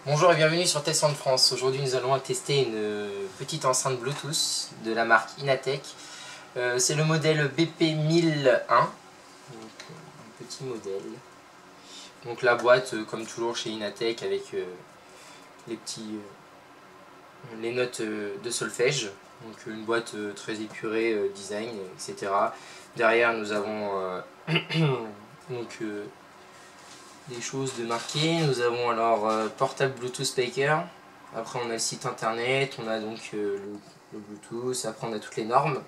Bonjour et bienvenue sur Test Sound France. Aujourd'hui nous allons tester une petite enceinte Bluetooth de la marque Inatech. C'est le modèle BP1001, donc un petit modèle. Donc la boîte comme toujours chez Inatech avec les notes de solfège. Donc une boîte très épurée, design, etc. Derrière nous avons donc des choses de marquer. Nous avons alors portable Bluetooth speaker. Après on a le site internet, on a donc le Bluetooth, après on a toutes les normes,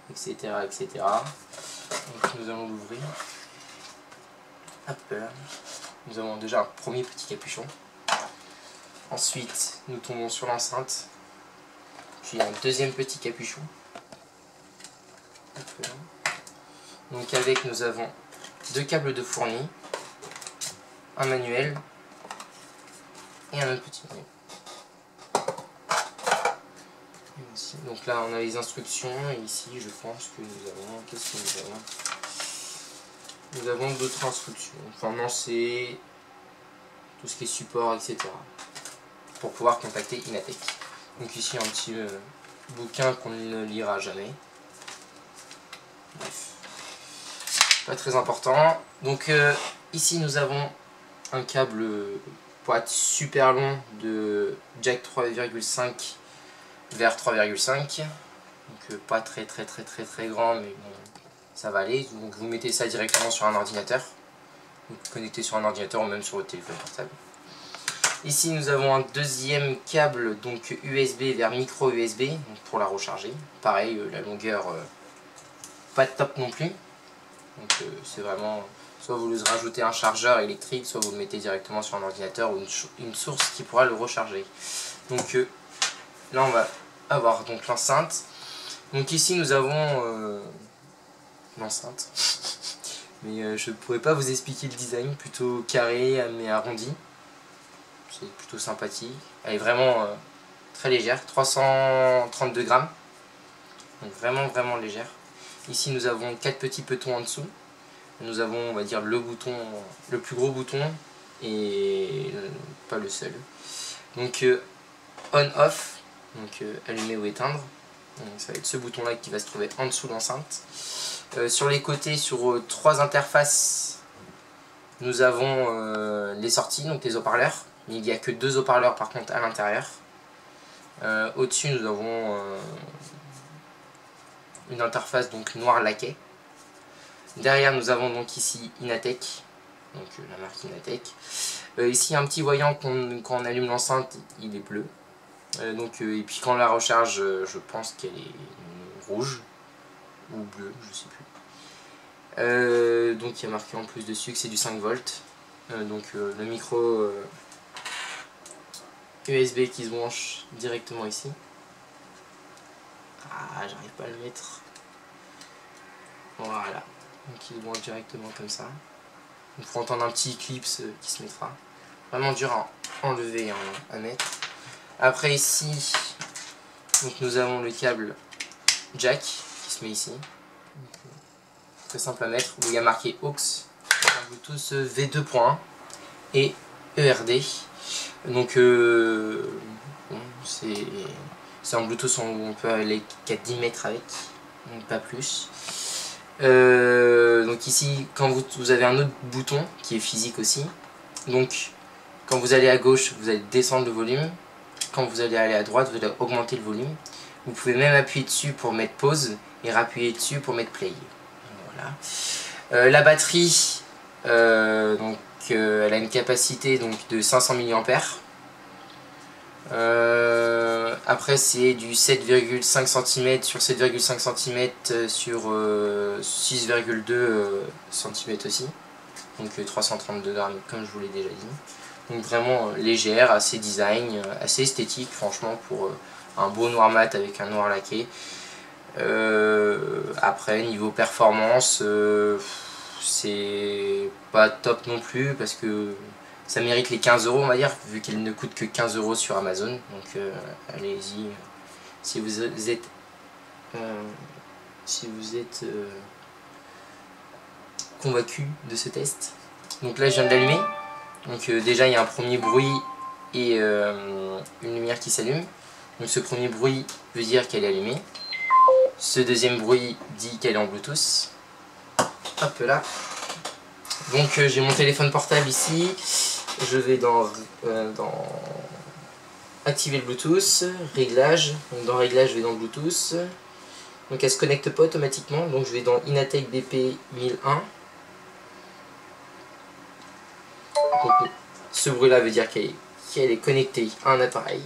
etc. etc. Donc nous allons l'ouvrir. Hop. Nous avons déjà un premier petit capuchon. Ensuite nous tombons sur l'enceinte. Puis un deuxième petit capuchon. Hop. Donc avec nous avons deux câbles de fourni, un manuel et un autre petit manuel. Donc là on a les instructions et ici je pense que nous avons... Qu'est-ce que nous avons? Nous avons d'autres instructions. Enfin non, c'est tout ce qui est support, etc. pour pouvoir contacter Inatech. Donc ici un petit bouquin qu'on ne lira jamais. Bref. Pas très important. Donc ici nous avons un câble pour être super long de jack 3,5 vers 3,5. Donc pas très grand, mais bon, ça va aller. Donc vous mettez ça directement sur un ordinateur. Vous connectez sur un ordinateur ou même sur votre téléphone portable. Ici nous avons un deuxième câble donc USB vers micro USB donc pour la recharger. Pareil, la longueur pas de top non plus. Donc c'est vraiment, soit vous rajoutez un chargeur électrique, soit vous le mettez directement sur un ordinateur ou une source qui pourra le recharger. Donc là on va avoir donc l'enceinte. Donc ici nous avons l'enceinte. Mais je ne pourrais pas vous expliquer le design, plutôt carré mais arrondi. C'est plutôt sympathique. Elle est vraiment très légère, 332 grammes. Donc vraiment légère. Ici nous avons 4 petits petons en dessous. Nous avons, on va dire, le bouton, le plus gros bouton et pas le seul. Donc on-off, donc allumer ou éteindre. Donc, ça va être ce bouton là qui va se trouver en dessous de l'enceinte. Sur les côtés, sur 3 interfaces, nous avons les sorties, donc les haut-parleurs. Il n'y a que 2 haut-parleurs par contre à l'intérieur. Au-dessus nous avons une interface donc noir laqué. Derrière nous avons donc ici Inatech, donc la marque Inatech. Ici un petit voyant quand on allume l'enceinte, il est bleu. Et puis quand on la recharge, je pense qu'elle est rouge ou bleue, je sais plus. Donc il y a marqué en plus dessus que c'est du 5 volts. Le micro USB qui se branche directement ici. Ah, j'arrive pas à le mettre. Voilà. Donc il se branche directement comme ça. Il faut entendre un petit clips qui se mettra. Vraiment dur à enlever, à mettre. Après ici, donc nous avons le câble jack qui se met ici. Très simple à mettre, où il y a marqué AUX, Bluetooth V2.1 et ERD. Donc c'est en Bluetooth, on peut aller qu'à 10 mètres avec, donc pas plus. Donc ici, quand vous avez un autre bouton qui est physique aussi. Donc quand vous allez à gauche, vous allez descendre le volume. Quand vous allez aller à droite, vous allez augmenter le volume. Vous pouvez même appuyer dessus pour mettre pause et rappuyer dessus pour mettre play. Voilà. La batterie, elle a une capacité donc, de 500 mAh. Après c'est du 7,5 cm sur 7,5 cm sur 6,2 cm aussi. Donc 332 grammes comme je vous l'ai déjà dit. Donc vraiment légère, assez design, assez esthétique franchement pour un beau noir mat avec un noir laqué. Après niveau performance, c'est pas top non plus parce que ça mérite les 15 € on va dire, vu qu'elle ne coûte que 15 € sur Amazon. Donc allez-y, si vous êtes si vous êtes convaincu de ce test. Donc là je viens de l'allumer. Donc déjà il y a un premier bruit et une lumière qui s'allume. Donc ce premier bruit veut dire qu'elle est allumée. Ce deuxième bruit dit qu'elle est en Bluetooth. Hop là. Donc j'ai mon téléphone portable ici. Je vais dans activer le Bluetooth, réglage. Donc dans réglage je vais dans Bluetooth. Donc elle se connecte pas automatiquement. Donc je vais dans Inateck BP 1001. Donc, ce bruit là veut dire qu'elle est connectée à un appareil.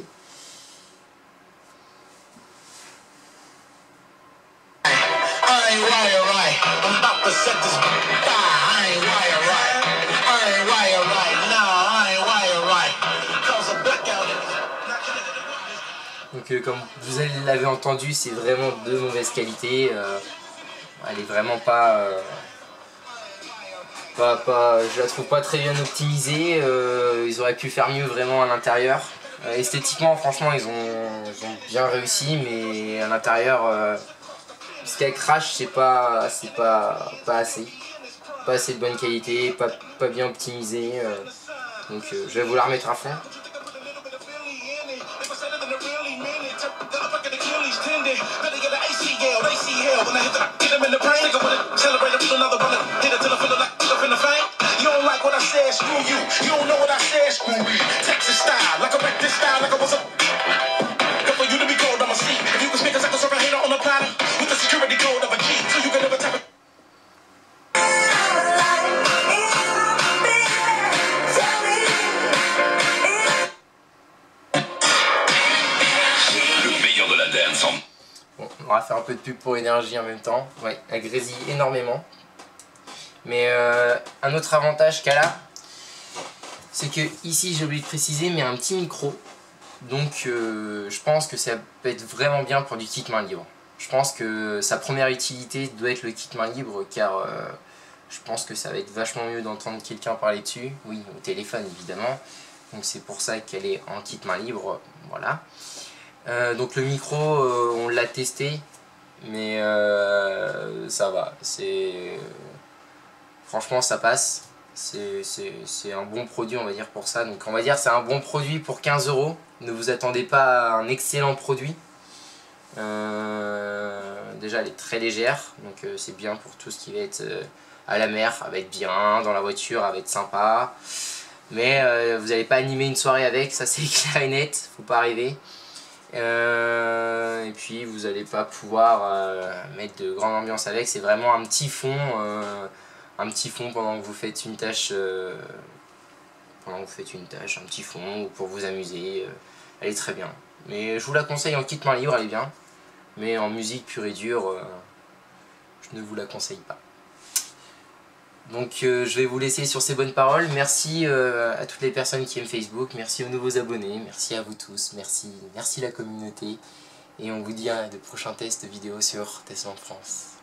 Donc comme vous l'avez entendu, c'est vraiment de mauvaise qualité. Elle est vraiment pas... je la trouve pas très bien optimisée. Ils auraient pu faire mieux vraiment à l'intérieur. Esthétiquement, franchement, ils ont bien réussi, mais à l'intérieur, ce qu'elle crache, c'est pas assez. Pas assez de bonne qualité, pas bien optimisé. Donc je vais vous la remettre à fond. Bon, on va faire un peu de pub pour Énergie en même temps. Ouais, elle grésille énormément. Mais un autre avantage qu'elle a, c'est que ici, j'ai oublié de préciser, mais un petit micro. Donc je pense que ça peut être vraiment bien pour du kit main libre. Je pense que sa première utilité doit être le kit main libre, car je pense que ça va être vachement mieux d'entendre quelqu'un parler dessus. Oui, au téléphone évidemment. Donc c'est pour ça qu'elle est en kit main libre. Voilà. Donc le micro, on l'a testé, mais ça va. Franchement, ça passe. C'est un bon produit, on va dire, pour ça. Donc on va dire c'est un bon produit pour 15 €. Ne vous attendez pas à un excellent produit. Déjà elle est très légère, donc c'est bien pour tout ce qui va être à la mer. Elle va être bien, dans la voiture elle va être sympa. Mais vous n'allez pas animer une soirée avec, ça c'est clair et net, faut pas arriver. Et puis vous n'allez pas pouvoir mettre de grande ambiance avec. C'est vraiment un petit fond pendant que vous faites une tâche, un petit fond, ou pour vous amuser. Elle est très bien. Mais je vous la conseille en kit main libre, elle est bien. Mais en musique pure et dure, je ne vous la conseille pas. Donc je vais vous laisser sur ces bonnes paroles. Merci à toutes les personnes qui aiment Facebook. Merci aux nouveaux abonnés. Merci à vous tous. Merci la communauté. Et on vous dit à de prochains tests vidéo sur Tesla en France.